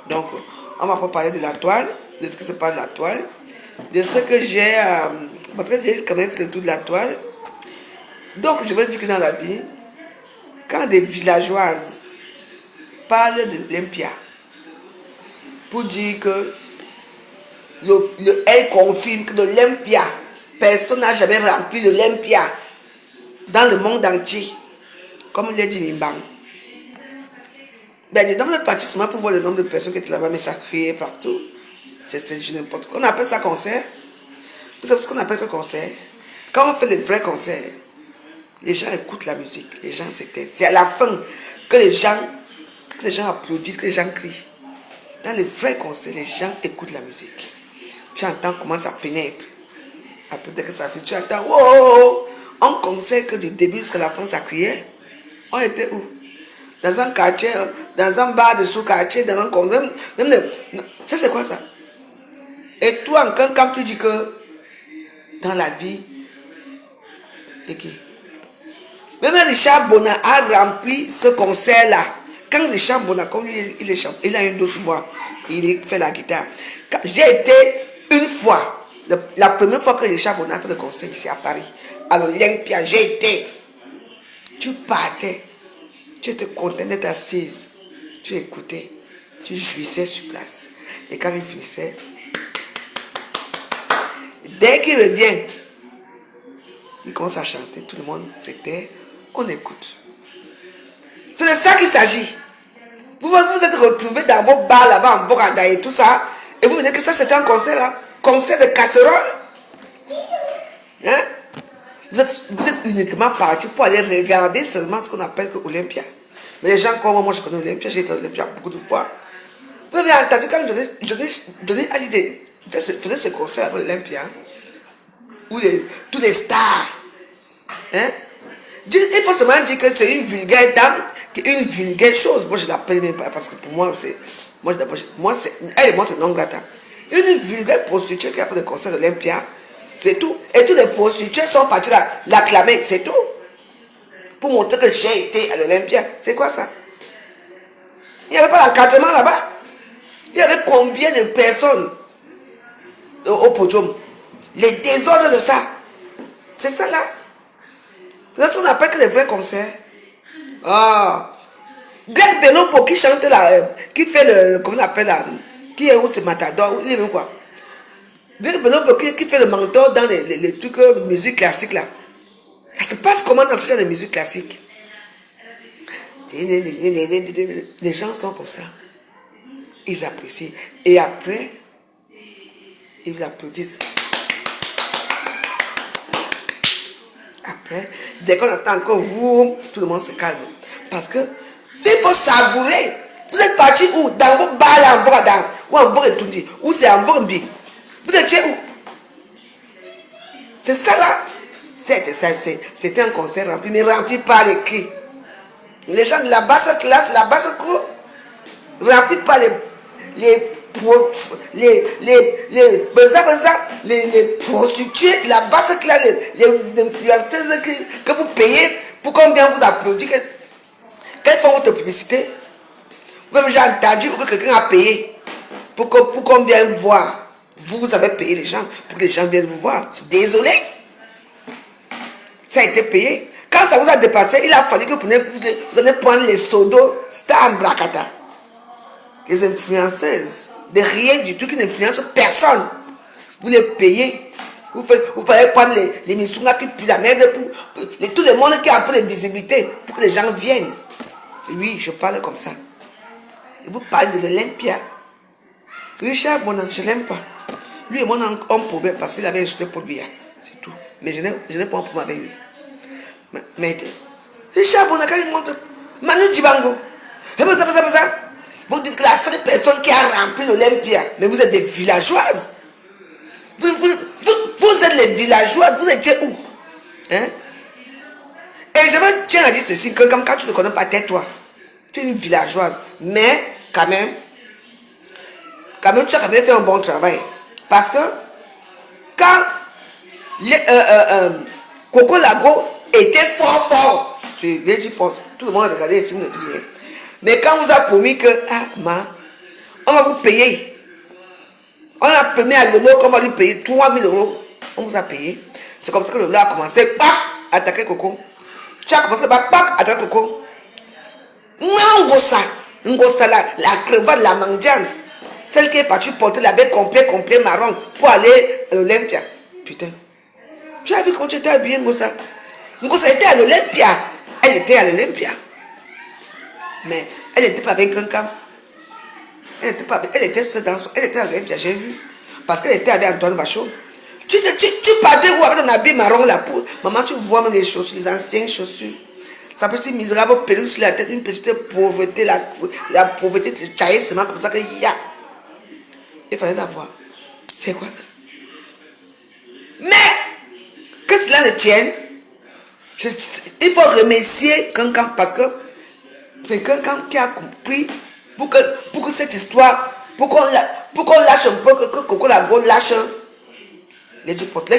Donc, on va pas parler de la toile, de ce qui se passe de la toile, de ce que j'ai... parce que j'ai quand même fait le tour de la toile. Donc, je veux dire que dans la vie, quand des villageoises parlent de l'Olympia, pour dire que elle confirme que de l'Olympia, personne n'a jamais rempli de l'Olympia dans le monde entier, comme l'a dit Mimbang. Ben, dans notre partie, seulement pour voir le nombre de personnes qui étaient là-bas, mais ça criait partout. C'était n'importe quoi. On appelle ça concert. Vous savez ce qu'on appelle le concert? Quand on fait les vrais concerts, les gens écoutent la musique, les gens s'éteignent. C'est à la fin que les gens applaudissent, que les gens crient. Dans les vrais concerts, les gens écoutent la musique. Tu entends comment ça pénètre. Après, dès que ça fait, tu entends, wow! On concert que du début jusqu'à la fin, ça criait. On était où? Dans un quartier, dans un bar de sous-quartier, dans un concert. Ça, c'est quoi ça? Et toi, quand tu dis que dans la vie, et qui? Même Richard Bona a rempli ce concert-là. Quand Richard Bona, comme lui, il a une douce voix, il fait la guitare. J'ai été une fois, la première fois que Richard Bona a fait le concert ici à Paris, à l'Olympia, j'ai été. Tu partais, tu étais content d'être assise, tu écoutais, tu jouissais sur place. Et quand il finissait, dès qu'il revient, il commence à chanter, tout le monde s'était, on écoute. C'est de ça qu'il s'agit. Vous vous êtes retrouvés dans vos bars là-bas en Boganda et tout ça, et vous venez que ça c'était un concert là, concert de casserole. Hein? Vous êtes uniquement partis pour aller regarder seulement ce qu'on appelle Olympia. Mais les gens comme moi, je connais Olympia, j'ai été à Olympia beaucoup de fois. Vous avez entendu quand Johnny Hallyday faisait ce concert à l'Olympia, où tous les stars. Hein? Il faut seulement dire que c'est une vulgaire dame, une vulgaire chose. Moi, je ne l'appelle même pas parce que pour moi, c'est. Elle et moi, c'est non grata. Une vulgaire prostituée qui a fait le concert de l'Olympia, c'est tout. Et tous les prostituées sont partis l'acclamer, c'est tout. Pour montrer que j'ai été à l'Olympia. C'est quoi ça? Il n'y avait pas l'encadrement là-bas. Il y avait combien de personnes au podium? Les désordres de ça. C'est ça là. C'est ce qu'on appelle que les vrais concerts. Ah. Greg Belopo qui chante là, qui fait le, comment on appelle là, qui est où c'est Matador, il est même quoi. Greg Belopo qui fait le mentor dans les trucs de musique classique là. Ça se passe comment dans ce genre de musique classique? Les gens sont comme ça. Ils apprécient. Et après, ils applaudissent. Après, dès qu'on entend encore vous, tout le monde se calme. Parce que il faut savourer. Vous êtes parti où? Dans vos bars là, en Boradang, ou en Boretundi, ou c'est en Borombi. Vous étiez où? C'est ça là. C'était un concert rempli, mais rempli par les cris. Les gens de la basse classe, la basse cour, rempli par les prostituées de la basse classe, les influenceuses que vous payez pour qu'on vienne vous applaudir. Quelles font votre publicité? Vous avez déjà entendu que quelqu'un a payé pour qu'on vienne voir. Vous avez payé les gens pour que les gens viennent vous voir. Désolé. Ça a été payé. Quand ça vous a dépassé, il a fallu que vous allez prendre les sodos Star Bracata. Les influenceuses. De rien du tout qui n'influencent personne. Vous les payez. Vous pouvez prendre les missungas qui puent la merde pour tout le monde qui a un peu de visibilité pour que les gens viennent. Oui, je parle comme ça. Et vous parlez de l'Olympia. Richard Bonan, je ne l'aime pas. Lui et moi, on a un problème parce qu'il avait insulté pour lui. C'est tout. Mais je n'ai pas un problème avec lui. Mais Richard Bonan, quand il monte, Manu Dibango. Et ça. Vous dites que la seule personne qui a rempli l'Olympia, mais vous êtes des villageoises. Vous êtes les villageoises, vous étiez où? Hein? Et je me tiens à dire ceci, que quand tu ne connais pas, tais-toi. Tu es une villageoise, mais quand même, tu as quand même fait un bon travail. Parce que quand Coco Lago était fort, j'y pense, tout le monde a regardé ici, vous ne dites rien. Mais quand vous a promis que, on va vous payer. On a permis à Lolo qu'on va lui payer 3000 euros. On vous a payé. C'est comme ça que Lolo a commencé à attaquer Coco. Tu as commencé par attaquer Coco. Ngosa, la crevade, la mendiante. Celle qui est partie porter la bête complet marron pour aller à l'Olympia. Putain. Tu as vu comment tu étais habillé, Ngosa? Ngosa était à l'Olympia. Elle était à l'Olympia. Mais elle n'était pas avec quelqu'un. Elle était seule dans son... Elle était à l'Olympia, j'ai vu. Parce qu'elle était avec Antoine Bachot. Tu partais où avec ton habit marron là pour... Maman, tu vois même les chaussures, les anciennes chaussures. Sa petite misérable peluche sur la tête, une petite pauvreté, la pauvreté de Tchaïs, c'est comme ça qu'il y a. Il fallait la voir. C'est quoi ça? Mais, que cela ne tienne, il faut remercier quelqu'un parce que c'est quelqu'un qui a compris pour que cette histoire, pour qu'on lâche un peu, que Coco Lago lâche. Les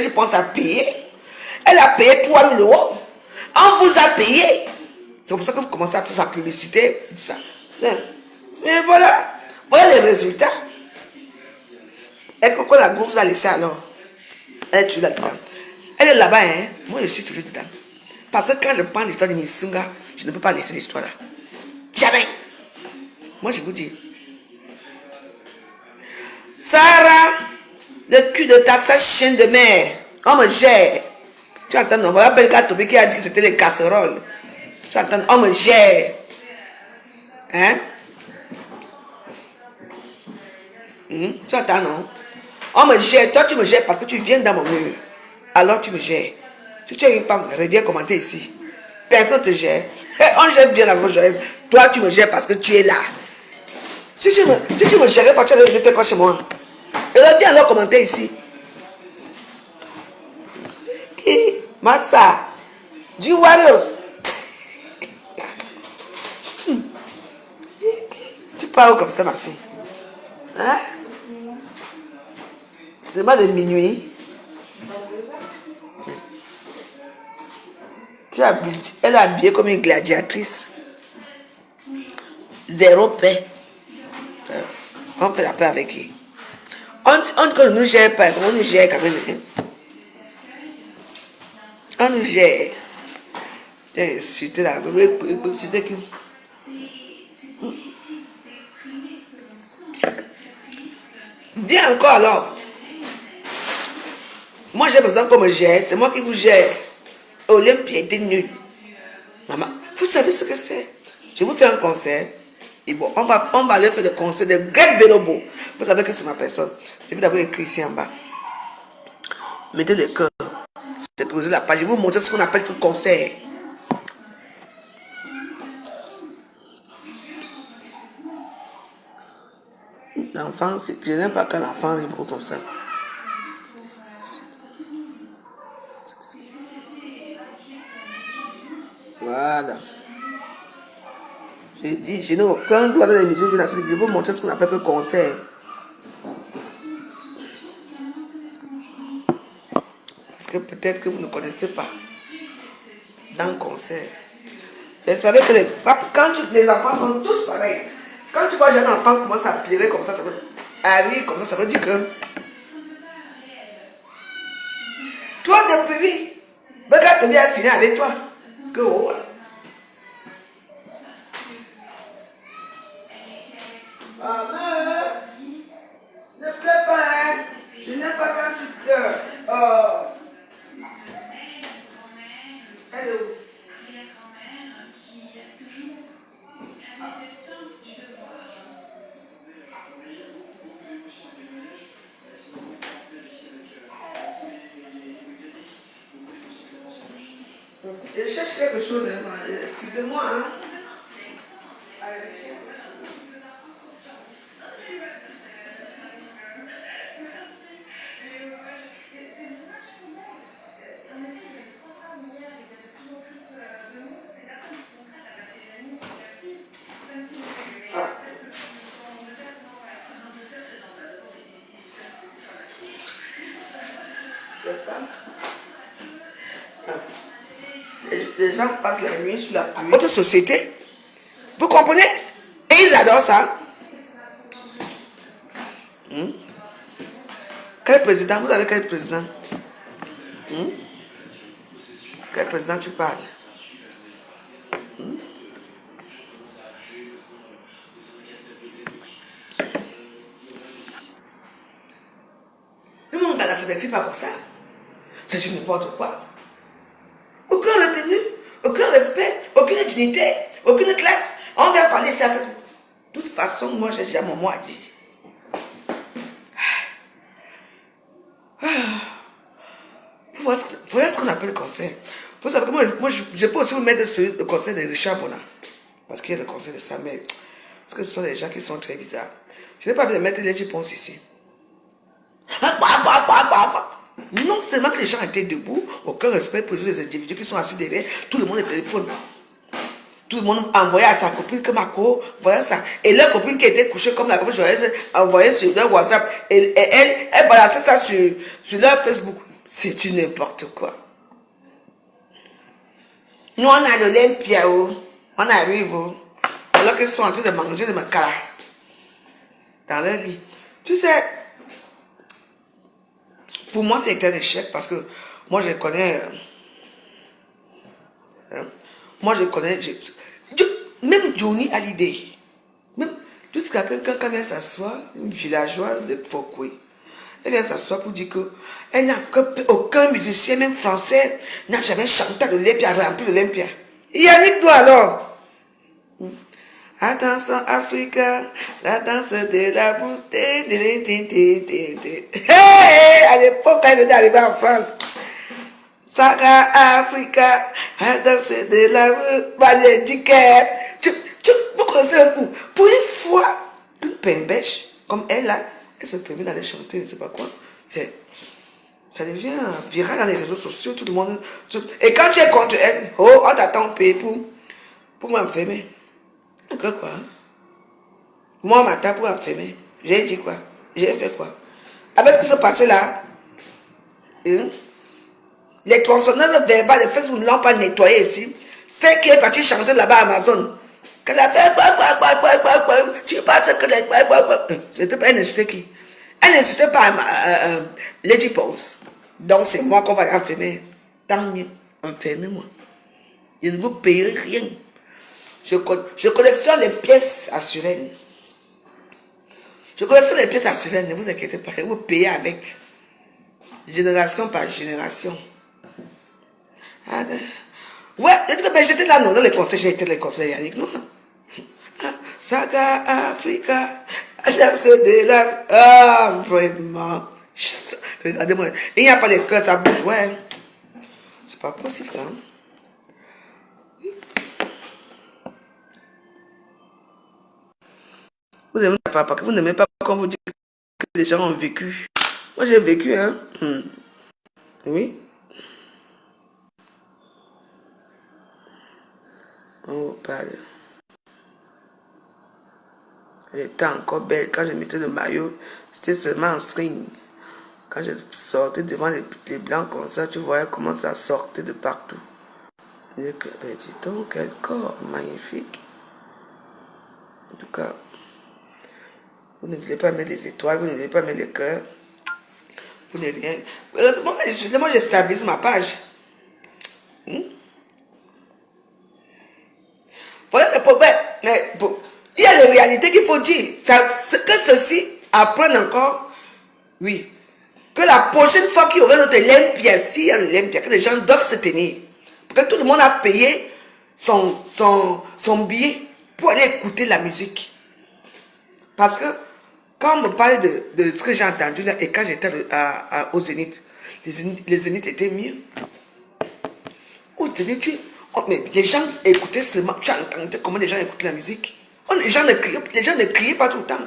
pense à payer. Elle a payé 3000 euros. On vous a payé. C'est pour ça que vous commencez à faire sa publicité. Tout ça. Mais voilà. Voilà les résultats. Et pourquoi la gourde vous a laissé alors? Elle est toujours là-dedans. Elle est là-bas, hein. Moi, je suis toujours dedans. Parce que quand je prends l'histoire de Nisunga, je ne peux pas laisser l'histoire là. Jamais. Moi, je vous dis. Sarah, le cul de ta chienne de mer. On me gère. Tu entends, non? Voilà Belga Tobi qui a dit que c'était les casseroles. Tu entends, on me gère. Hein? Tu entends, non? On me gère. Toi, tu me gères parce que tu viens dans mon mur. Alors, tu me gères. Si tu es une femme, reviens commenter ici. Personne ne te gère. On gère bien la joyeuse. Toi, tu me gères parce que tu es là. Si tu me gérais pas, tu allais venir faire quoi chez moi? Et reviens alors commenter ici. Massa, du Warriors. Tu parles comme ça, ma fille. Hein? C'est pas de minuit. Elle est habillée comme une gladiatrice. Zéro paix. On fait la paix avec qui? On ne nous gère pas, on nous gère quand même. On nous gère. C'était là. C'était qui? Dis encore alors. Moi j'ai besoin qu'on me gère. C'est moi qui vous gère. Olympia était nul. Maman, vous savez ce que c'est? Je vous fais un concert. Et bon, on va aller faire le concert de Greg Belobo. Vous savez que c'est ma personne. Je vais d'abord écrire ici en bas. Mettez le cœur. C'est la page. Je vais vous montrer ce qu'on appelle un concert. L'enfant, je n'aime pas quand l'enfant est beau comme ça. Voilà. J'ai dit, je n'ai aucun droit dans l'émission. Je vais vous montrer ce qu'on appelle un concert. Parce que peut-être que vous ne connaissez pas. Dans le concert. Vous savez que les enfants sont tous pareils. Quand tu vois un jeune enfant commence à pleurer comme ça veut, à rire comme ça veut dire que toi depuis, regarde ton bien fini avec toi. Que oh. Maman, ne pleure pas, hein. Je n'aime pas quand tu pleures. Oh. Hello. Je cherche quelque chose, excusez-moi. Hein. C'est pas. Les gens passent la nuit sur la pluie. Votre société, vous comprenez? Et ils adorent ça. Quel président? Vous avez quel président? Quel président tu parles? Le monde là, ça ne s'écrit pas comme ça. C'est du n'importe quoi. Aucun retenu, aucun respect, aucune dignité, aucune classe. On vient parler ça. De toute façon, moi j'ai déjà mon mot à dire. Vous voyez ce qu'on appelle le conseil. Vous savez que moi je peux aussi vous mettre sur le conseil de Richard Bona. Parce qu'il y a le conseil de sa mère. Parce que ce sont des gens qui sont très bizarres. Je n'ai pas envie de mettre les réponses ici. Non seulement que les gens étaient debout, aucun respect pour les individus qui sont assis derrière, tout le monde est téléphone. Tout le monde envoyait à sa copine que Marco, voyait ça. Et leur copine qui était couchée comme la copine joyeuse, envoyait sur leur WhatsApp. Et elle balançait ça sur leur Facebook. C'est du n'importe quoi. Nous, on a l'Olympia, on arrive, alors qu'ils sont en train de manger de makala dans leur lit. Tu sais, pour moi, c'est un échec parce que moi, je connais. Même Johnny a l'idée. Même jusqu'à quand vient s'asseoir, une villageoise de Fokwe, elle vient s'asseoir pour dire qu'elle n'a aucun musicien, même français, n'a jamais chanté à l'Olympia, rempli l'Olympia. Yannick doit alors. Attention Africa, la danse de la beauté. Hey, à l'époque, quand elle venait d'arriver en France. Sarah Africa, la danse de la beauté. Vous connaissez un coup. Pour une fois, une pembèche, comme elle là, elle se permet d'aller chanter, je ne sais pas quoi. Ça devient viral dans les réseaux sociaux, tout le monde. Et quand tu es contre elle, oh, on t'attend payer pour m'enfermer. Quoi? Moi, on m'attend pour m'enfermer. J'ai dit quoi? J'ai fait quoi? Avec ce qui s'est passé là, les tronçonneuses verbales de Facebook ne l'ont pas nettoyé ici. C'est qui est parti chanter là-bas à Amazon. Qu'elle a fait quoi. Tu penses que les c'était pas elle insultait qui? Elle n'insultait pas Lady Pose. Donc c'est moi qu'on va l'enfermer. Tant mieux, enfermez-moi. Je ne vous payerai rien. Je collectionne les pièces assurées. Je collectionne les pièces assurées, ne vous inquiétez pas. Je vous payer avec. Génération par génération. Ouais, j'étais là, non, dans les conseils, j'ai été dans les conseils, Yannick, non? Saga Africa, c'est de la. Ah, vraiment. Regardez-moi, il n'y a pas de cœur, ça bouge, ouais. C'est pas possible, ça. Vous n'aimez pas, parce que vous n'aimez pas quand vous dites que les gens ont vécu. Moi, j'ai vécu, hein. Oui. On parle. Elle était encore belle. Quand je mettais le maillot, c'était seulement en string. Quand je sortais devant les blancs comme ça, tu voyais comment ça sortait de partout. Je dis que, ben dis donc, quel corps magnifique. En tout cas, vous ne devez pas mettre les étoiles, vous ne devez pas mettre les cœurs. Vous n'avez rien. Heureusement, moi j'ai stabilisé ma page. Voilà le problème. Mais il y a les réalités qu'il faut dire. Que ceci apprenne encore. Oui. Que la prochaine fois qu'il y aura notre Olympia, s'il y a l'Olympia, que les gens doivent se tenir. Parce que tout le monde a payé son billet pour aller écouter la musique. Parce que quand on me parle de ce que j'ai entendu là, et quand j'étais au Zénith, les Zénith étaient mieux. Au Zénith, mais les gens écoutaient seulement, tu entendais comment les gens écoutaient la musique. Les gens ne criaient pas tout le temps.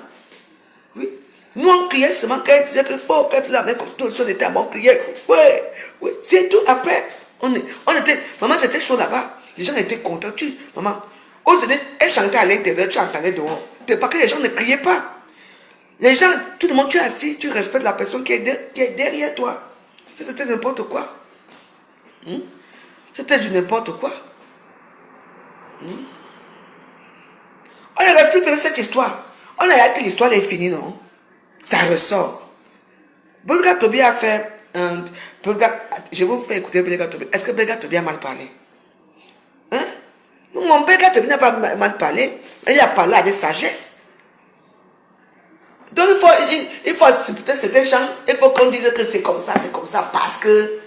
Oui. Nous, on criait seulement quand elle disait que, oh, quand la main comme tout le son était à bon, on criait. Ouais, oui, c'est tout. Après, on était, maman, c'était chaud là-bas. Les gens étaient contents. Maman, au Zénith, elle chantait à l'intérieur, tu entendais dehors. C'est parce que les gens ne criaient pas. Les gens, tout le monde, tu es assis, tu respectes la personne qui est derrière toi. C'était n'importe quoi. C'était du n'importe quoi. On a respecté cette histoire. On a dit que l'histoire est finie, non? Ça ressort. Belga Tobi a fait un... Je vais vous faire écouter Belga Tobi. Est-ce que Belga Tobi a mal parlé? Hein? Mon Belga Tobi n'a pas mal parlé. Il a parlé avec sagesse. Donc il faut accepter certains gens. Il faut qu'on dise que c'est comme ça parce que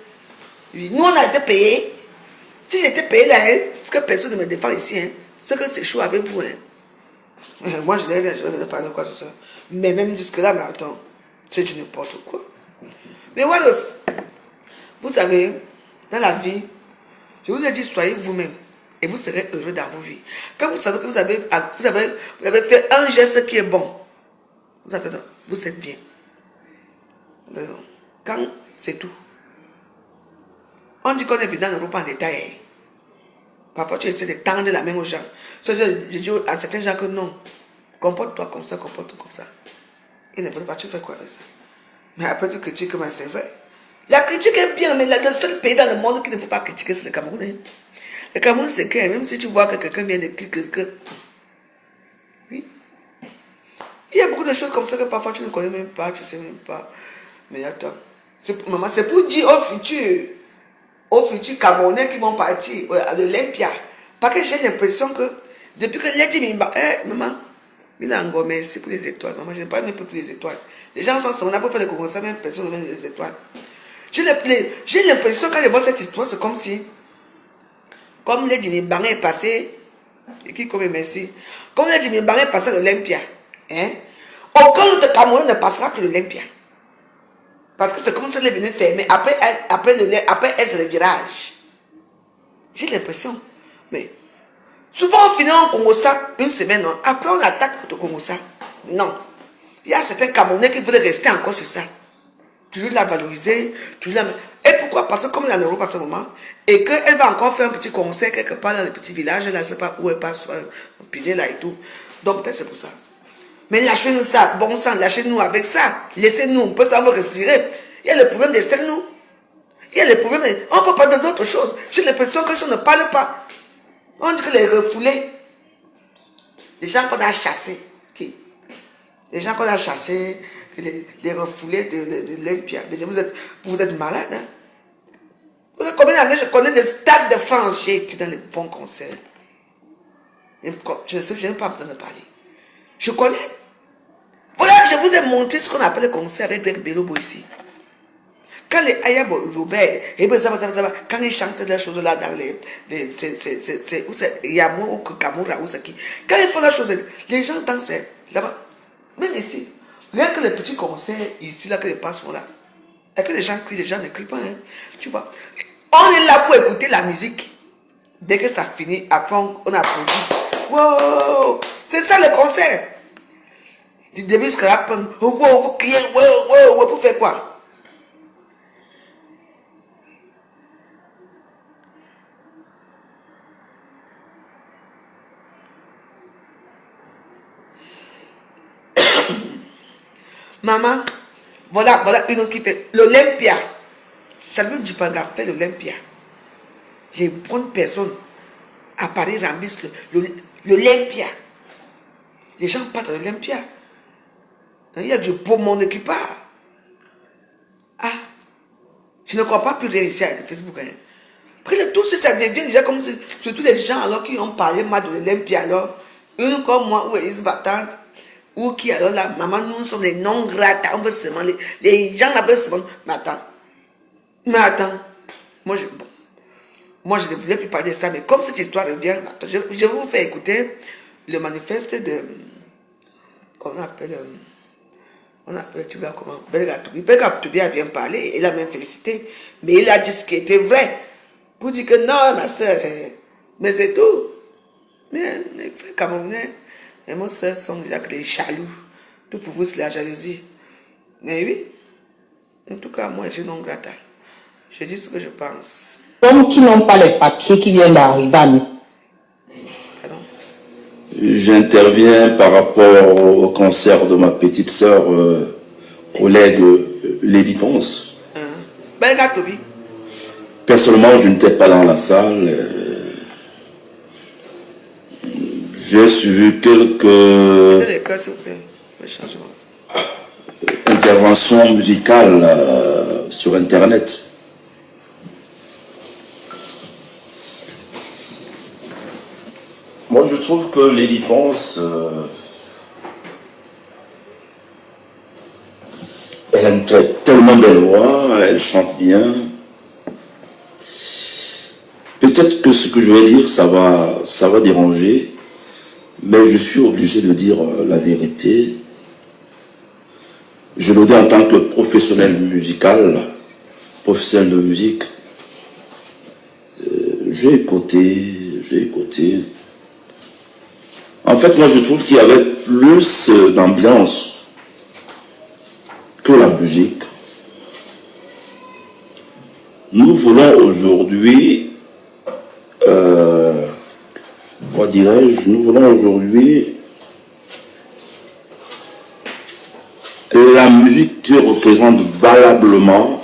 nous on a été payés. Si j'étais payé là, hein, parce que personne ne me défend ici, hein, c'est que c'est chaud avec vous. Hein. Moi je n'ai pas de quoi tout ça. Mais même jusque là, mais attends, c'est du n'importe quoi. Mais voilà, vous savez, dans la vie, je vous ai dit, soyez vous-même et vous serez heureux dans vos vies. Quand vous savez que vous avez fait un geste qui est bon, vous êtes bien. Quand c'est tout. On dit qu'on est venu dans l'Europe en détail. Parfois tu essaies de tendre la main aux gens. Je dis à certains gens que non, comporte-toi comme ça, comporte-toi comme ça. Il ne veut pas, tu fais quoi avec ça? Mais après tu critiques, mais c'est vrai. La critique est bien, mais le seul pays dans le monde qui ne faut pas critiquer, c'est le Cameroun. Hein. Le Cameroun, c'est que même si tu vois que quelqu'un vient d'écrire quelqu'un, oui. Il y a beaucoup de choses comme ça que parfois tu ne connais même pas, tu ne sais même pas. Mais attends, maman, c'est pour dire aux futurs Camerounais qui vont partir à l'Olympia. Parce que j'ai l'impression que depuis que les dit, maman, il a encore merci pour les étoiles. Maman, je n'ai pas même pour les étoiles. Les gens sont on n'a pas fait le concours, même personne ne met les étoiles. J'ai l'impression quand je vois cette histoire, c'est comme si, comme les Djinibang est passé, et qui comme merci, comme les Djinibang est passé à l'Olympia, hein, aucun autre Camerounais ne passera que l'Olympia. Parce que c'est comme si elle est venue fermer. Après elle, c'est le virage. J'ai l'impression. Mais souvent, on finit en Congo ça une semaine. Non? Après, on attaque le Congo ça. Non. Il y a certains Camerounais qui veulent rester encore sur ça. Toujours la valoriser. Toujours la... Et pourquoi? Parce que comme elle est en Europe à ce moment, et qu'elle va encore faire un petit concert quelque part dans le petit village, elle ne sait pas où elle passe, un pilier là et tout. Donc peut-être c'est pour ça. Mais lâchez-nous ça, bon sang, lâchez-nous avec ça. Laissez-nous, on peut savoir respirer. Il y a le problème des cernes. Il y a le problème on ne peut pas donner d'autres choses. J'ai l'impression que si on ne parle pas, on dit que les refoulés, les gens qu'on a chassés, qui? Les gens qu'on a chassés, les refoulés de l'Olympia. Vous êtes malade, hein? Vous savez combien d'années je connais le Stade de France, j'ai été dans les bons concerts. Je n'ai pas besoin de parler. Je connais. Voilà, je vous ai montré ce qu'on appelle le concert avec Greg Belobo ici. Quand les Ayabo, Robert, quand ils chantent des choses là dans c'est Yamo ou Kamura ou c'est qui. Quand ils font la chose, les gens dansent là-bas. Même ici. Rien que les petits concerts ici, là, que les passes sont là. Et que les gens crient, les gens ne crient pas. Hein. Tu vois. On est là pour écouter la musique. Dès que ça finit, après on applaudit. Wow! C'est ça le concert. Du début jusqu'à la fin. Wow, vous criez, wow, pour faire quoi? Maman, voilà une autre qui fait l'Olympia. Salut Dupanga fait l'Olympia. Les bonnes personnes à Paris remplissent l'Olympia. Les gens partent à l'Olympia. Il y a du beau monde qui part. Ah, je ne crois pas plus réussir à Facebook. Hein. Parce que tout ça devient déjà comme si, surtout les gens alors qui ont parlé mal de l'Olympia. Alors, une comme moi, ou Elise Battante, ou qui alors là, maman, nous sommes des non grattes, on veut seulement, les gens là veulent seulement. Mais attends, moi je ne voulais plus parler de ça, mais comme cette histoire revient, je vais vous faire écouter le manifeste de, on appelle, tu vois comment, Belga Tobi a bien parlé, il a même félicité, mais il a dit ce qui était vrai, pour dire que non, ma soeur, mais c'est tout. Mais les frères camerounais, et mon soeur sont déjà que des jaloux, tout pour vous c'est la jalousie. Mais oui, en tout cas, moi je non grata. Je dis ce que je pense. Hommes qui n'ont pas les papiers qui viennent d'arriver à nous. J'interviens par rapport au concert de ma petite sœur, collègue Lady Ponce. Personnellement, je n'étais pas dans la salle. J'ai suivi interventions musicales sur Internet. Moi, je trouve que Lady Ponce, elle a une tellement belle voix, elle chante bien. Peut-être que ce que je vais dire, ça va déranger, mais je suis obligé de dire la vérité. Je le dis en tant que professionnel musical, professionnel de musique. J'ai écouté. En fait, moi, je trouve qu'il y avait plus d'ambiance que la musique. Nous voulons aujourd'hui, la musique qui représente valablement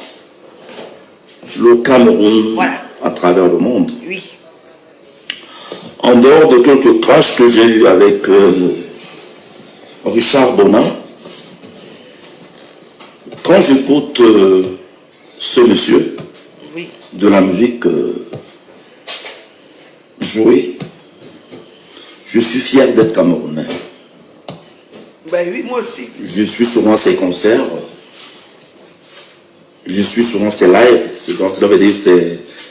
le Cameroun à travers le monde. Oui. En dehors de quelques crashs que j'ai eu avec Richard Bonin, quand j'écoute ce monsieur de la musique jouée, je suis fier d'être Camerounais. Ben oui, moi aussi. Je suis souvent à ses concerts, je suis souvent à ses lives, ça veut dire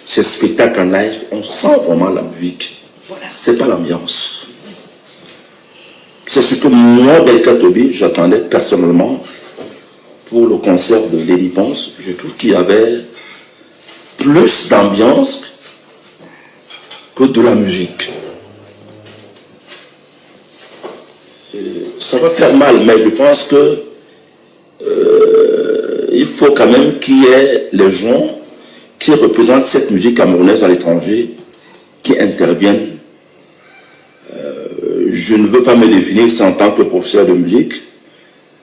ces spectacles en live, on sent vraiment la musique. Voilà. C'est pas l'ambiance. C'est ce que moi, Belka Tobi, j'attendais personnellement pour le concert de Lady Ponce. Je trouve qu'il y avait plus d'ambiance que de la musique. Ça va faire mal, mais je pense que il faut quand même qu'il y ait les gens qui représentent cette musique camerounaise à l'étranger, qui interviennent. Je ne veux pas me définir en tant que professeur de musique,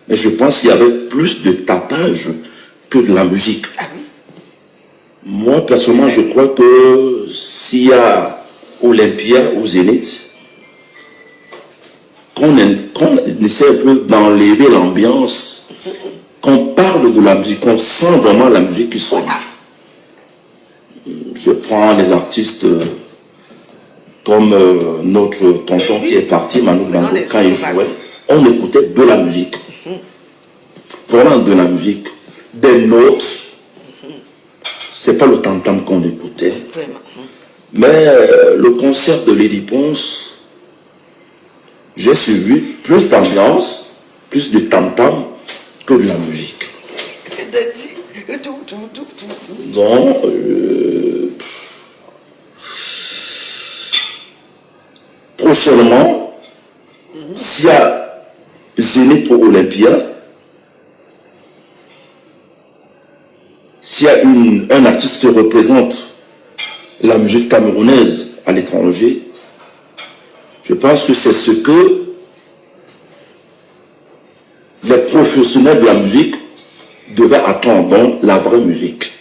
mais je pense qu'il y avait plus de tapage que de la musique. Ah oui. Moi, personnellement, je crois que s'il y a Olympia ou Zénith, qu'on essaie un peu d'enlever l'ambiance, qu'on parle de la musique, qu'on sent vraiment la musique qui sonne. Je prends les artistes comme notre tonton qui est parti, Manu Blanco, quand il jouait, on écoutait de la musique. Vraiment de la musique. Des notes. C'est pas le tam-tam qu'on écoutait. Vraiment. Mais le concert de Lady Ponce, j'ai suivi plus d'ambiance, plus de tam-tam que de la musique. Donc, prochainement, s'il y a Zénith ou Olympia, s'il y a un artiste qui représente la musique camerounaise à l'étranger, je pense que c'est ce que les professionnels de la musique devaient attendre, donc la vraie musique.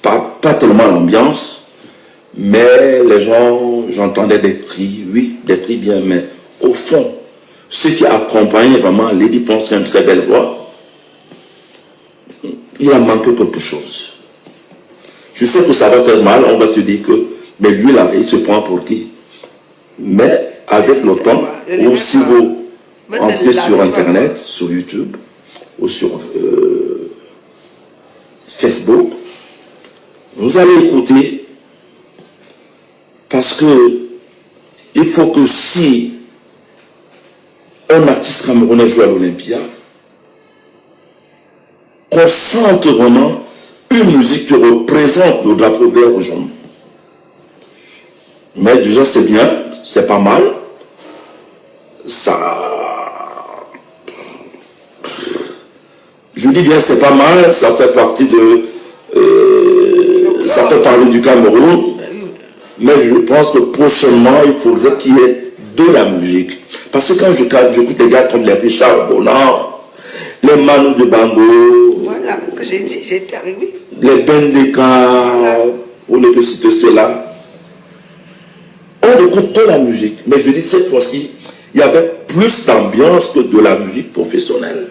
Pas tellement l'ambiance, mais les gens, j'entendais des cris, oui, des cris bien, mais au fond, ceux qui accompagnaient vraiment Lady Ponce, qui a une très belle voix, il a manqué quelque chose. Je sais que ça va faire mal, on va se dire que, mais lui là, il se prend pour qui? Mais avec le temps, ou si vous entrez sur Internet, sur YouTube, ou sur Facebook, vous allez écouter, parce que il faut que si un artiste camerounais joue à l'Olympia, qu'on sente vraiment une musique qui représente le drapeau vert au jaune. Mais déjà c'est bien, c'est pas mal. Ça... Je dis bien c'est pas mal, ça fait partie de... ça fait parler du Cameroun. Mais je pense que prochainement, il faudrait qu'il y ait de la musique. Parce que quand j'écoute des gars comme les Richard Bonin, les Manu de Bango, voilà ce que j'ai dit, j'ai été arrivé. Les Bendeka, on ne peut citer cela. On écoute de la musique. Mais je dis cette fois-ci, il y avait plus d'ambiance que de la musique professionnelle.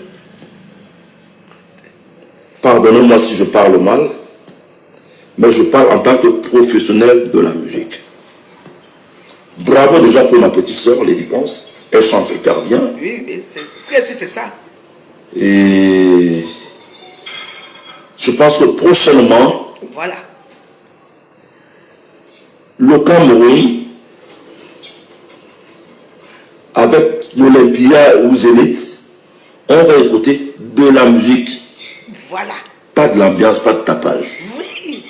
pardonnez-moi si je parle mal, mais je parle en tant que professionnel de la musique. Bravo déjà pour ma petite sœur, Lady Ponce. Elle chante hyper bien. Oui, c'est ça. Et je pense que prochainement, voilà, le Cameroun, avec l'Olympia ou Zénith, on va écouter de la musique. Voilà. Pas de l'ambiance, pas de tapage. Oui,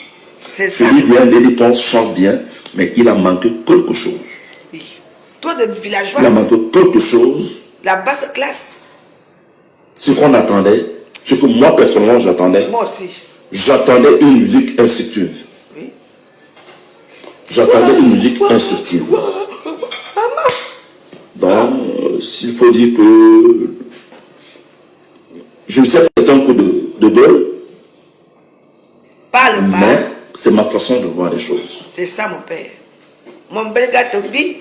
c'est ça. Je dis bien, Lady Ponce chante bien, mais il a manqué quelque chose. Oui. Toi de villageois. Il a manqué quelque chose. La basse classe. Ce qu'on attendait, ce que moi personnellement j'attendais. Moi aussi. J'attendais une musique instructive. Oui. J'attendais une musique instructive. Donc, s'il faut dire que je sais que c'est un coup de gueule, Parle pas. mais c'est ma façon de voir les choses. C'est ça mon père. Mon bel gars Toby.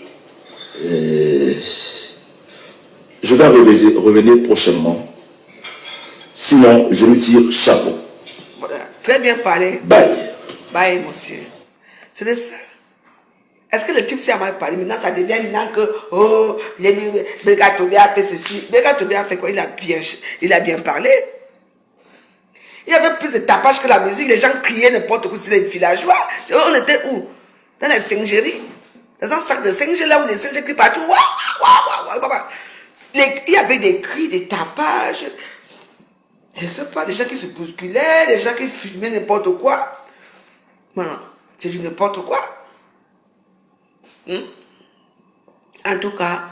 Je vais revenir prochainement. Sinon, je lui tire chapeau. Voilà. Très bien parlé. Bye. Bye, monsieur. C'est de ça. Est-ce que le type s'est mal parlé? Maintenant, ça devient maintenant que, oh, Belga Toby a fait ceci. Belga Toby a fait quoi? Il a bien parlé. Il y avait plus de tapage que la musique. Les gens criaient n'importe où. C'est les villageois. On était où? Dans les singeries. Dans un sac de singes là où les singes crient partout. Il y avait des cris, des tapages. Je ne sais pas, des gens qui se bousculaient, des gens qui fumaient n'importe quoi. Non, c'est du n'importe quoi. En tout cas,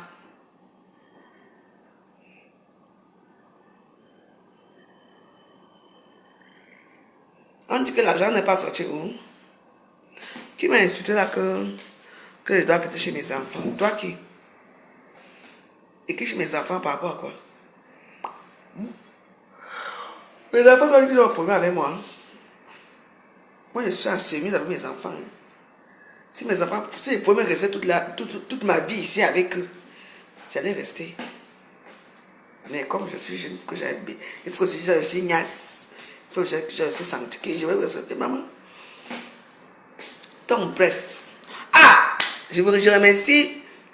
on dit que l'argent n'est pas sorti où? Qui m'a insulté là que je dois quitter chez mes enfants? Toi qui? Et qui chez mes enfants par rapport à quoi? Mes enfants doivent dire qu'ils ont un problème avec moi. Moi, je suis en série avec mes enfants. Si mes enfants, si ils pouvaient me rester toute ma vie ici avec eux, j'allais rester. Mais comme je suis jeune, il faut que je suis ignace. Il faut que je suis sanctifié. Je vais rester maman. Donc, bref. Ah! Je remercie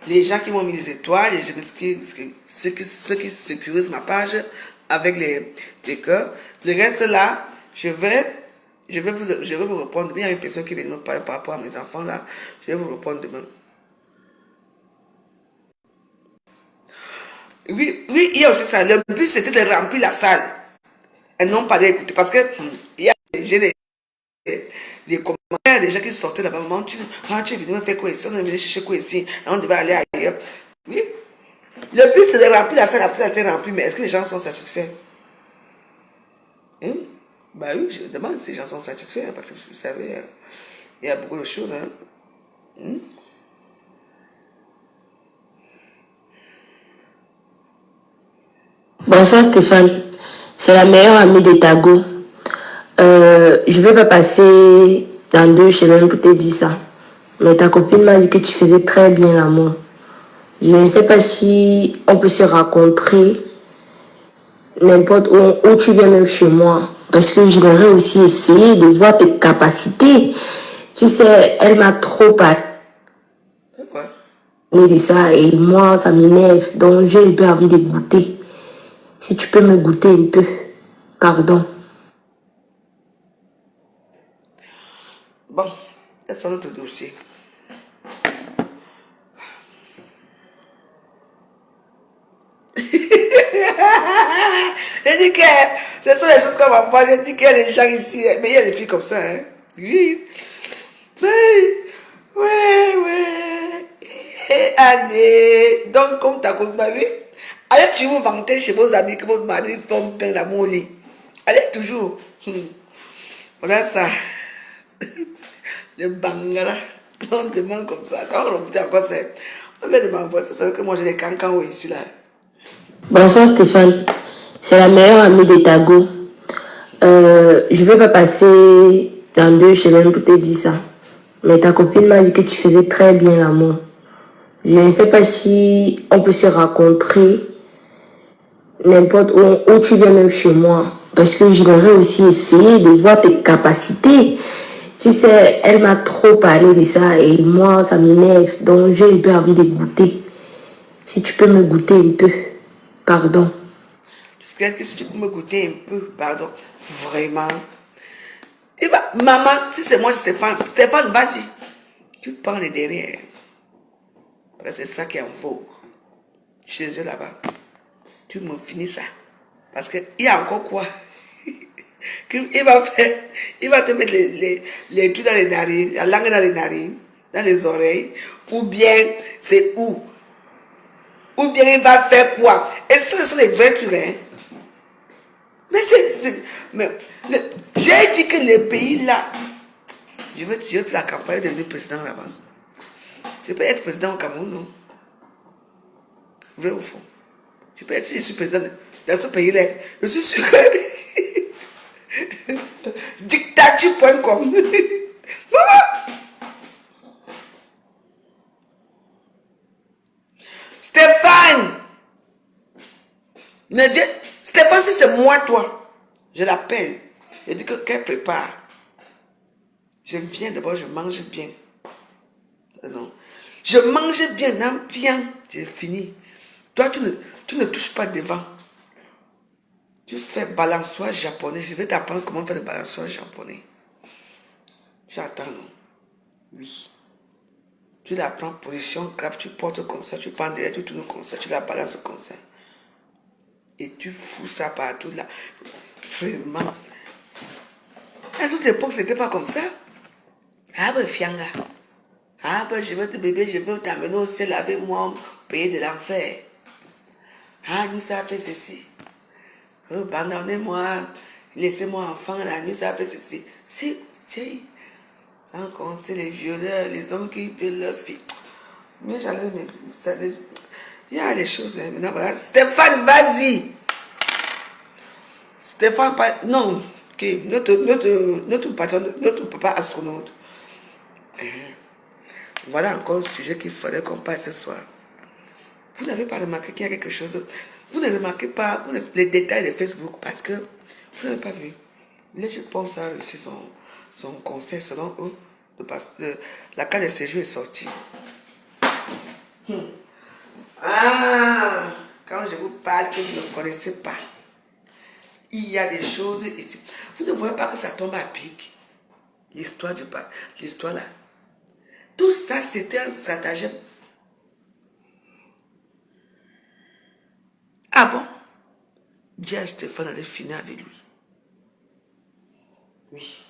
les gens qui m'ont mis les étoiles et je remercie ceux qui sécurisent ma page avec les cœurs. Le reste là, je vais vous répondre. Il y a une personne qui vient me parler par rapport à mes enfants là. Je vais vous répondre demain. Oui, il y a aussi ça. Le but c'était de remplir la salle. Et non pas d'écouter. Parce que j'ai les commentaires des gens qui sortaient là-bas. Maman, tu es venu me faire quoi ici? On est venu chercher quoi ici? On devait aller ailleurs. Oui. Le but c'est de remplir la salle. Après, ça a été rempli. Mais est-ce que les gens sont satisfaits? Bah oui, je demande si les gens sont satisfaits. Parce que vous savez, il y a beaucoup de choses. Bonsoir Stéphane, c'est la meilleure amie de Tago. Je vais pas passer dans 2 semaines pour te dire ça. Mais ta copine m'a dit que tu faisais très bien l'amour. Je ne sais pas si on peut se rencontrer n'importe où tu viens, même chez moi. Parce que j'aimerais aussi essayer de voir tes capacités. Tu sais, elle m'a trop parlé de ça et moi, ça m'énerve. Donc, j'ai un peu envie de goûter. Si tu peux me goûter un peu. Pardon. Bon, c'est notre dossier. J'ai dit que ce sont les choses qu'on va voir. J'ai dit qu'il y a des gens ici, mais il y a des filles comme ça. Hein? Oui. Ouais. Allez. Donc, comme ta copine m'a vu, allez toujours vous vanter chez vos amis que votre mari font peindre l'amour au lit. Allez toujours. Voilà ça. Le bangala. On demande comme ça. Quand on répète encore ça, on vient de m'envoyer ça. Ça veut que moi j'ai des cancans ici là. Bonsoir Stéphane, c'est la meilleure amie de Tago. Je vais pas passer dans 2 semaines pour te dire ça. Mais ta copine m'a dit que tu faisais très bien l'amour. Je ne sais pas si on peut se rencontrer n'importe où tu viens, même chez moi. Parce que j'aimerais aussi essayer de voir tes capacités. Tu sais, elle m'a trop parlé de ça et moi, ça m'énerve. Donc, j'ai un peu envie de goûter. Si tu peux me goûter un peu. Pardon. Tu sais que si tu peux me goûter un peu, pardon, vraiment. Et bah, maman, si c'est moi, Stéphane, vas-y. Tu prends les derrière. Parce que c'est ça qui est en vogue. Chez eux là-bas. Tu me finis ça. Parce qu'il y a encore quoi? Il va te mettre les trucs dans les narines, la langue dans les narines, dans les oreilles. Ou bien, c'est où? Ou bien il va faire quoi? Et ce sont les vrais trucs, hein? Mais j'ai dit que les pays là, je veux faire la campagne de devenir président là-bas. Je peux être président au Cameroun, non? Vrai ou faux? Je peux être, si je suis président dans ce pays-là, je suis sûr que dictature.com. Maman! Stéphane! Stéphane, si c'est moi, toi, je l'appelle. Je dis qu'elle prépare. Je viens d'abord, je mange bien. Non. Je mange bien, non, bien. J'ai fini. Toi, tu ne touches pas devant. Tu fais balançoire japonais. Je vais t'apprendre comment faire le balançoire japonais. Tu attends, non? Oui. Tu la prends position grave, tu portes comme ça, tu prends derrière, tu tournes comme ça, tu la balances comme ça. Et tu fous ça partout là. Vraiment. À toute l'époque, c'était pas comme ça. Ah ben, fianga. Ah ben, je veux te bébé, je veux t'amener au ciel avec moi, payer de l'enfer. Ah, nous, ça a fait ceci. Oh, abandonnez-moi, laissez-moi enfant, la nuit, ça a fait ceci. C'est, sans compter les violeurs, les hommes qui violent leur fille. Mais j'allais, il y a des choses, hein. Maintenant, voilà. Stéphane, vas-y. Stéphane, non, okay. Notre patron, notre papa astronaute. Voilà encore un sujet qu'il fallait qu'on parle ce soir. Vous n'avez pas remarqué qu'il y a quelque chose. Vous ne remarquez pas les détails de Facebook parce que vous n'avez pas vu. Là, je pense à réussir son conseil selon eux. La carte de séjour est sortie. Ah, quand je vous parle que vous ne connaissez pas, il y a des choses ici. Vous ne voyez pas que ça tombe à pic. L'histoire là. Tout ça, c'était un stratagème. Ah bon? Dis à Stéphane d'aller finir avec lui. Oui.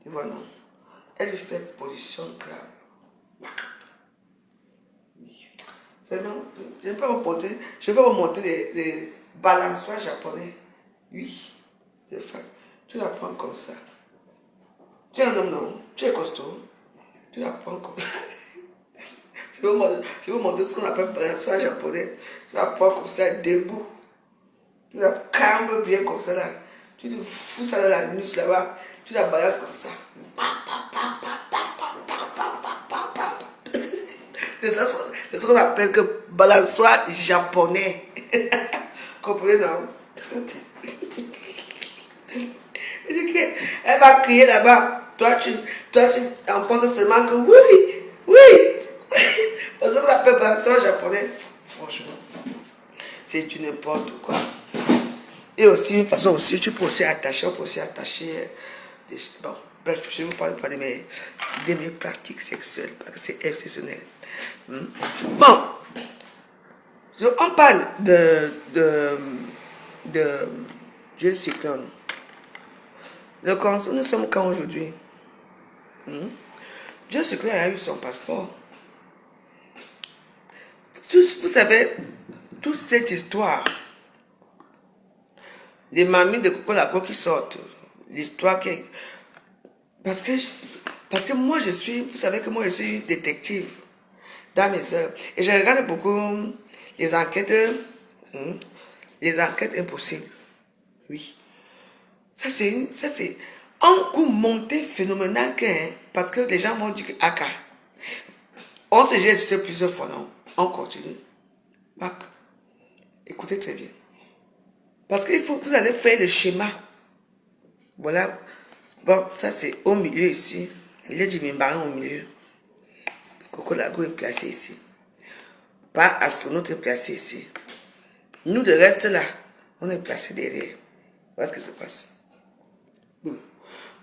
Tu vois, non? Elle lui fait position grave. Vraiment, je ne vais pas vous montrer les balançoires japonais. Oui, Stéphane, tu la prends comme ça. Tu es un homme, non? Tu es costaud. Tu la prends comme ça. Je vais vous montrer ce qu'on appelle balançoire japonais. Tu la prends comme ça, debout. Tu la cambes bien comme ça là. Tu te fous ça dans la nuque là-bas. Tu la balances comme ça. C'est ce qu'on appelle que balançoire japonais. Comprenez, non? Elle va crier là-bas. Toi, tu en penses seulement que oui. Parce qu'on appelle balançoire japonais. Franchement, c'est du n'importe quoi. Et aussi, de toute façon, aussi, tu peux aussi attacher, bon, bref, je ne vous parle pas de mes pratiques sexuelles, parce que c'est exceptionnel. Bon, on parle de Dieu cyclone. Nous sommes quand aujourd'hui? Dieu cyclone a eu son passeport. Vous savez, toute cette histoire, les mamies de Coco Laco qui sortent, l'histoire qui est... Parce que moi vous savez que moi je suis détective dans mes heures. Et je regarde beaucoup les enquêtes impossibles. Oui. Ça c'est un coup monté phénoménal parce que les gens vont dire que Aka. On s'est géré plusieurs fois, non? On continue. Bac. Écoutez très bien. Parce qu'il faut que vous allez faire le schéma Voilà. Bon, ça c'est au milieu ici. Il est du Mimbaran au milieu. Coco Lago est placé ici. Pas astronaute est placé ici. Nous, le reste là, on est placé derrière. Voilà ce qui se passe. Boum.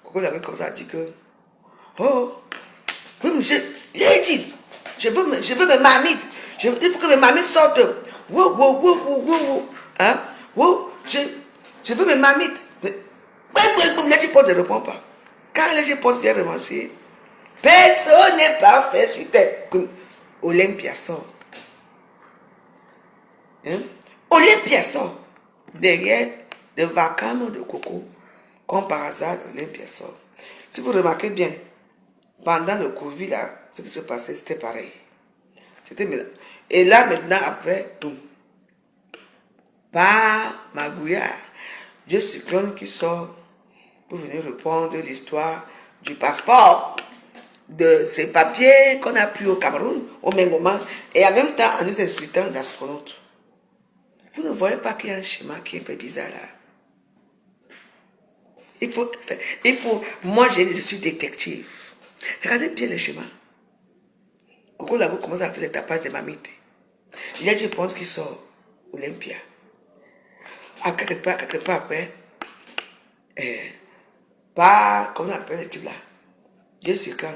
Coco Lago comme ça dit que oh, oui, j'ai dit, je veux mes mamites. Il faut que mes mamites sortent. Wow, wow, wow, wow, wow, wow. Hein? Wow, je veux mes mamites. Mais, les potes ne répondent pas. Quand les potes viennent remercier, personne n'est parfait sur terre. Olympia sort. Hein? Olympia sort. Derrière le vacarme de Coco, comme par hasard, Olympia sort. Si vous remarquez bien, pendant le Covid, là, ce qui se passait, c'était pareil. Et là, maintenant, après, boum. Par Magouya, Dieu Cyclone qui sort pour venir répondre l'histoire du passeport, de ces papiers qu'on a pris au Cameroun au même moment, et en même temps en nous insultant d'astronautes. Vous ne voyez pas qu'il y a un schéma qui est un peu bizarre là. Moi je suis détective. Regardez bien le schéma. Coco Lago commence à faire les tapages de mamite. Il y a des réponses qui sort Olympia. À quelque part après, comment on appelle le type là? Dieu c'est quand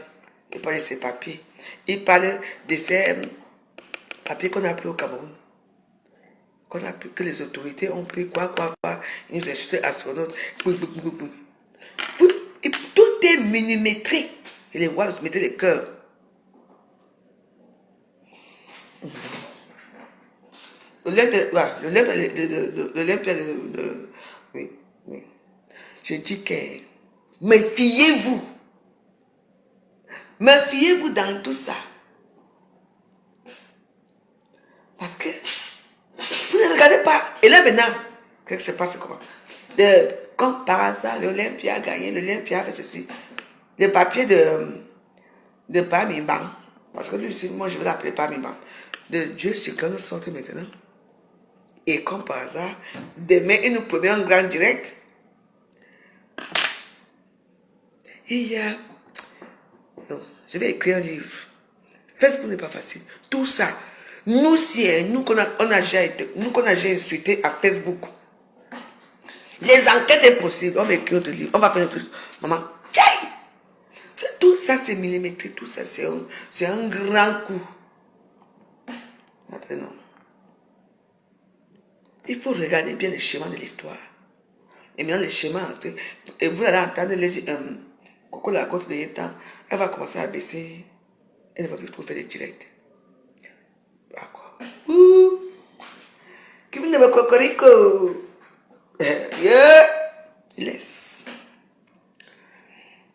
il parle de ses papiers. Il parle de ces papiers qu'on a pris au Cameroun. Que les autorités ont pris quoi. Ils nous insultent astronautes. Tout est millimétré. Et les rois se mettaient les cœurs. L'Olympia, oui. Je dis que méfiez-vous. Méfiez-vous dans tout ça. Parce que vous ne regardez pas. Et là maintenant, qu'est-ce qui se passe comment? Comme par hasard, l'Olympia a gagné, l'Olympia a fait ceci. Le papier de Pamimban, parce que lui aussi, moi je vais l'appeler Pamimban, de Dieu Cyclone sortent maintenant. Et comme par hasard, demain, il nous promet un grand direct. Il y a... Non, je vais écrire un livre. Facebook n'est pas facile. Tout ça, nous, qu'on a déjà insulté à Facebook. Les enquêtes impossibles, on va écrire notre livre, on va faire notre livre. Maman, tchaï! Tout ça, c'est millimétré, tout ça, c'est un grand coup. Maintenant, il faut regarder bien le schéma de l'histoire. Et maintenant, le schéma, et vous allez entendre Coco la côte de Yétan, elle va commencer à baisser, elle ne va plus trop faire des directs. D'accord. Qui vient de me cocorico? Laisse.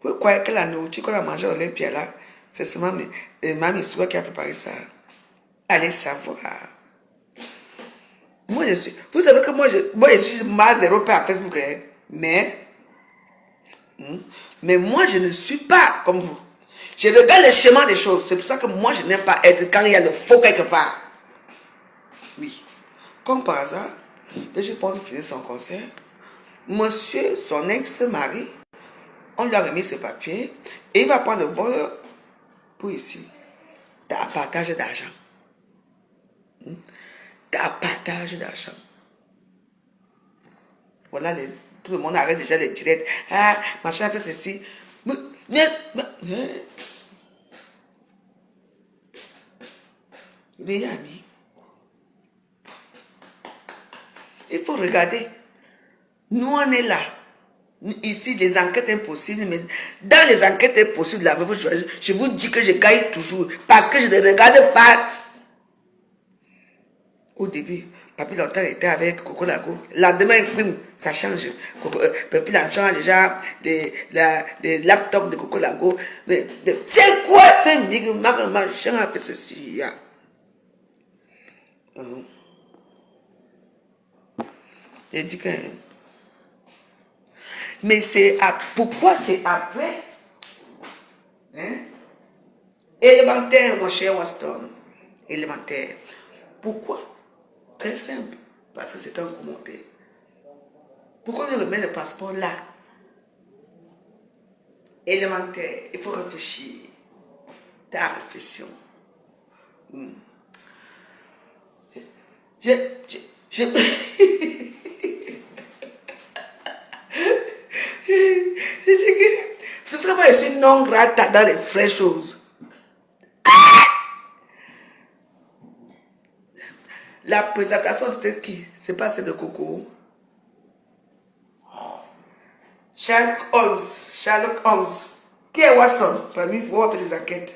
Vous croyez que la nourriture qu'on a mangée à Olympia là, c'est seulement Mamie Soua qui a préparé ça. Allez savoir. Moi je suis. Vous savez que moi je suis mal zéro pas à Facebook, hein? Mais moi je ne suis pas comme vous. Je regarde le schéma des choses. C'est pour ça que moi je n'aime pas être quand il y a le faux quelque part. Oui. Comme par hasard, je pense finir son concert. Monsieur, son ex-mari, on lui a remis ce papier et il va prendre le vol pour ici. T'as un partage d'argent. T'as un partage d'argent. Voilà, tout le monde arrête déjà les directs. Ah, machin fait ceci. Les amis, il faut regarder. Nous, on est là. Ici, les enquêtes impossibles, mais dans les enquêtes impossibles, là, je vous dis que je gagne toujours. Parce que je ne regarde pas. Au début, Papi longtemps était avec Coco Lago. Lendemain, ça change. Papi change déjà les laptops de Coco Lago. C'est quoi ce machin a fait ceci? J'ai dit que... Mais c'est pourquoi c'est après? Hein? Élémentaire, mon cher Waston. Élémentaire. Pourquoi? Très simple. Parce que c'est un commentaire. Pourquoi on remet le passeport là? élémentaire. Il faut réfléchir. Ta réflexion. Je... Ce serait pas ici non grata dans les vraies choses. La présentation c'était qui? C'est pas celle de Coco. Sherlock Holmes. Qui est Watson? Parmi vous, on va faire des enquêtes.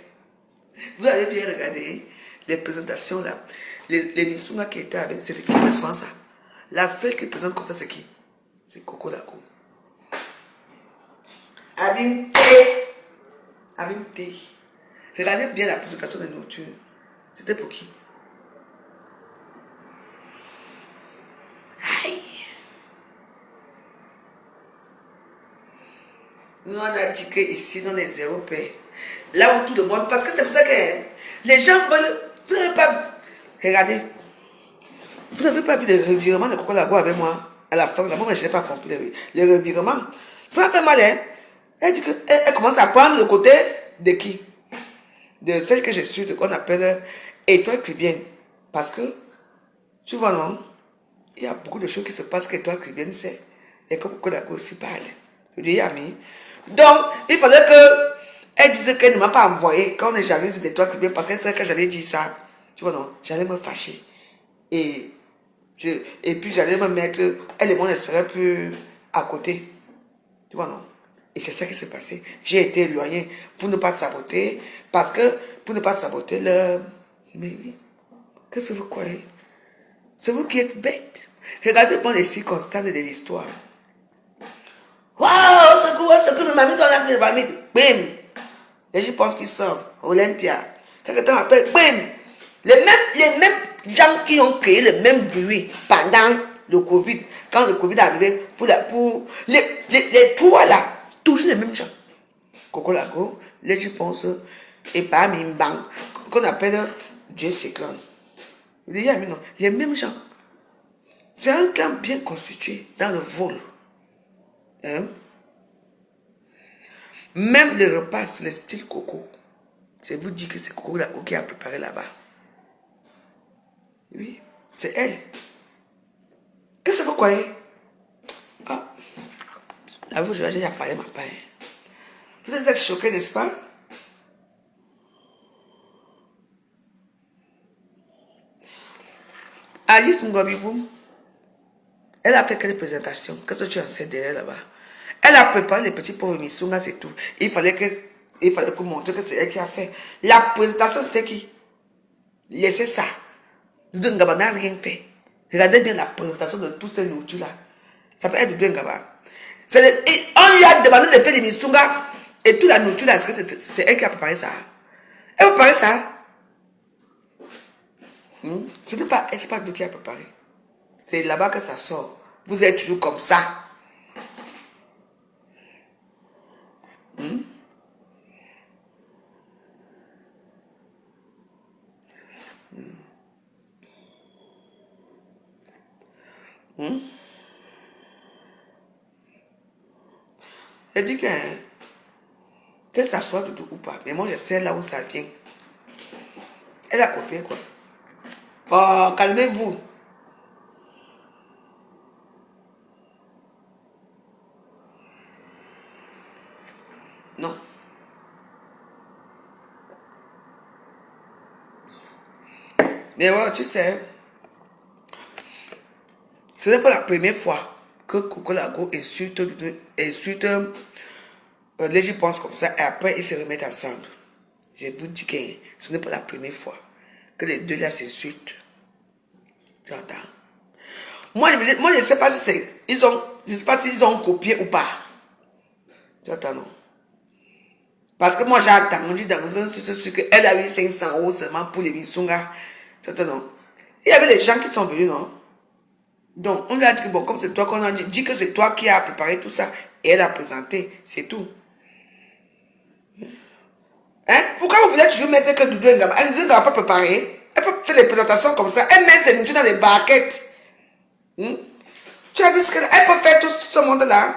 Vous allez bien regarder les présentations là. L'émission là qui était avec, c'était qui fait souvent ça? La seule qui présente comme ça, c'est qui? C'est Coco Lago. Abimté. Regardez bien la présentation de nourriture. C'était pour qui? Aïe. Nous on a dit que ici, nous on est zéro paix. Là où tout le monde, parce que c'est pour ça que les gens veulent, vous n'avez pas vu. Regardez. Vous n'avez pas vu le revirement de Coco Lago avec moi à la fin. Là, moi, je n'ai pas compris le revirement. Ça m'a fait mal, hein? Elle dit qu'elle commence à prendre le côté de qui? De celle que je suis, qu'on appelle étoile cubienne. Parce que, tu vois, non? Il y a beaucoup de choses qui se passent qu'étoile cubienne, c'est. Et comme Coco Lago aussi parle. Je dis, ami. Donc, il fallait que elle disait qu'elle ne m'a pas envoyé quand on est jalouse d'étoile cubienne parce qu'elle savait que j'allais dire ça. Tu vois, non? J'allais me fâcher. Et puis j'allais me mettre, elle et moi ne seraient plus à côté. Tu vois, non? Et c'est ça qui s'est passé. J'ai été éloigné pour ne pas saboter, parce que, pour ne pas saboter le... Mais oui, qu'est-ce que vous croyez? C'est vous qui êtes bête. Regardez pas les circonstances de l'histoire. Waouh, ce que mamie, on a fait le mamie. Bim! Et je pense qu'ils sont Olympia. Quelque temps après, bim! Les mêmes gens qui ont créé le même bruit pendant le Covid, quand le Covid est arrivé, pour les trois là, toujours les mêmes gens. Coco Lago, les je pense, et pas Mimbang, qu'on appelle Dieu Cyclone. Les mêmes gens. C'est un clan bien constitué dans le vol. Hein? Même le repas, c'est le style Coco. Je vous dis que c'est Coco Lago qui a préparé là-bas. Oui, c'est elle. Qu'est-ce que vous croyez? Ah, là, vous, j'ai parlé ma paille. Vous êtes choqués, n'est-ce pas? Alice Ngobiboum, elle a fait quelle présentation? Qu'est-ce que tu en sais derrière là-bas? Elle a préparé les petits pauvres Missunga, c'est tout. Il fallait que montrer que c'est elle qui a fait. La présentation, c'était qui? Laissez ça. Doudou Ngaba n'a rien fait. Regardez bien la présentation de tous ces nourritures-là. Ça peut être Doudou Ngaba. On lui a demandé de faire des Missunga et toute la nourriture là, c'est elle qui a préparé ça. Elle a préparé ça. Ce n'est pas elle, c'est pas Doudou qui a préparé. C'est là-bas que ça sort. Vous êtes toujours comme ça. Je dis que ça soit Doudou ou pas, mais moi je sais là où ça vient. Elle a copié quoi. Oh, calmez-vous. Non. Mais ouais, tu sais, ce n'est pas la première fois que Coco Lago insulte les gens pensent comme ça et après ils se remettent ensemble. Je vous dis que ce n'est pas la première fois que les deux là s'insultent. Tu entends? Moi je ne sais pas si ils ont copié ou pas. Tu entends, non? Parce que moi j'ai attendu dans un site qu'elle a eu 500 € seulement pour les Missunga. Tu entends, non? Il y avait des gens qui sont venus, non? Donc, on lui a dit que bon, comme c'est toi qu'on a dit que c'est toi qui as préparé tout ça, et elle a présenté, c'est tout. Hein? Pourquoi vous voulez toujours mettre que Doudou Ngaba? Elle ne va pas préparer. Elle peut faire des présentations comme ça. Elle met ses nourritures dans les barquettes. Tu as vu ce qu'elle peut faire tout ce monde-là?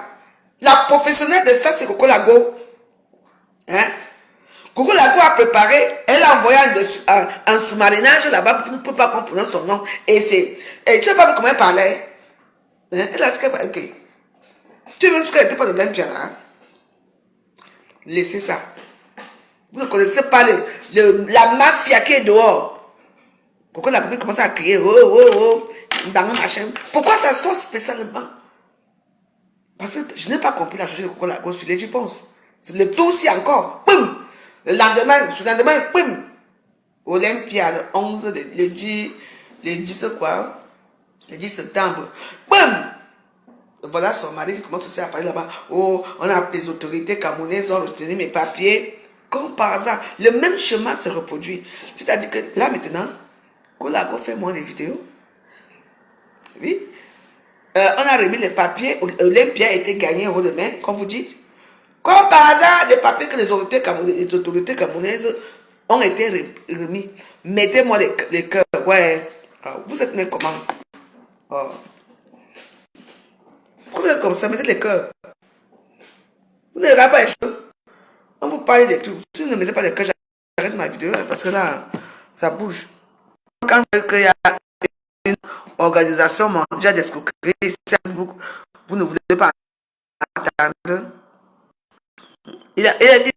La professionnelle de ça, c'est Coco Lago. Hein? Coco Lago a préparé, elle a envoyé un sous-marinage là-bas pour ne peut pas comprendre son nom. Et tu sais pas comment elle parlait. Hein? Elle a dit qu'elle ok. Tu veux qu'elle n'était pas de l'Olympia là. Hein? Laissez ça. Vous ne connaissez pas la mafia qui est dehors. Pourquoi la copine commence à crier machin. Pourquoi ça sort spécialement? Parce que je n'ai pas compris la société de Coco Lago sur les j'y pense. Le tout aussi encore. Boum! Le lendemain, sur le lendemain, boum! Olympia, le 11, le 10 quoi? Le 10 septembre. Boum! Voilà son mari qui commence aussi à parler là-bas. Oh, on a les autorités camerounaises, ont retenu mes papiers. Comme par hasard, le même chemin se reproduit. C'est-à-dire que là maintenant, Coco Lago fait moins de vidéos. Oui. On a remis les papiers. Olympia a été gagné au haut de main, comme vous dites. Comme par hasard, les papiers que les autorités camerounaises ont été remis. Mettez-moi les cœurs. Ouais. Vous êtes même comment? Oh. Pourquoi vous êtes comme ça? Mettez les cœurs. Vous n'avez pas les choses. On vous parle des trucs. Si vous ne mettez pas les cœurs, j'arrête ma vidéo parce que là, ça bouge. Quand il y a une organisation mondiale d'escroquerie ici à Facebook, vous ne voulez pas attendre. Il a dit,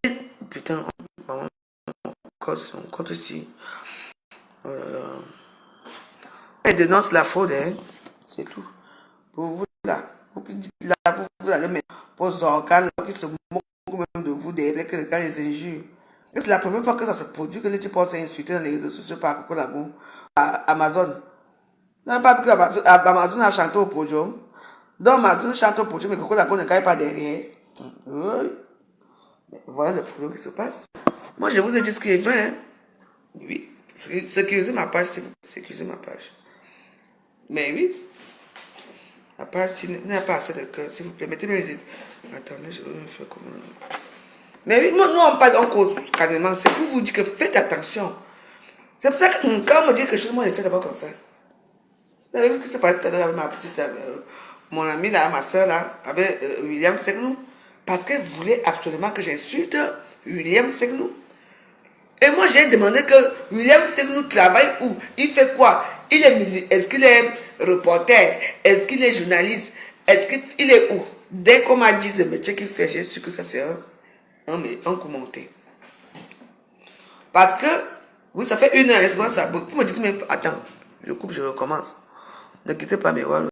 putain, on compte ici. Elle dénonce la fraude, hein. C'est tout. Pour vous là, vous qui dites là, vous allez mettre vos organes qui se moquent même de vous derrière que les gars les injurent. C'est la première fois que ça se produit que les types ont insulté dans les réseaux sociaux par Coco Lago à Amazon. Vous n'avez pas vu qu'Amazon a chanté au podium. Donc Amazon chante au podium mais Coco Lago ne gagne pas derrière. Oui. Voilà le problème qui se passe. Moi, je vous ai dit ce qui est vrai. Hein. Oui. Sécurisez ma page, s'il vous plaît. Sécurisez ma page. Mais oui. La page, s'il n'y a pas assez de cœur, s'il vous plaît, mettez-moi les... Attendez, je vais me faire comment... Mais oui, nous, on parle en cause, carrément. C'est pour vous dire que faites attention. C'est pour ça que quand on me dit quelque chose, moi, je le fais d'abord comme ça. Vous avez vu ce que c'est pas tout à l'heure avec ma petite... mon ami, là, ma soeur, là, avec William Segnou. Parce qu'elle voulait absolument que j'insulte William Segnou. Et moi, j'ai demandé que William Segnou travaille où? Il fait quoi? Est-ce qu'il est reporter? Est-ce qu'il est journaliste? Est-ce qu'il est où? Dès qu'on m'a dit ce métier qu'il fait, j'ai su que ça c'est un commentaire. Parce que, oui, ça fait 1 heure, ça, vous me dites même, attends, je coupe, je recommence. Ne quittez pas mes voix.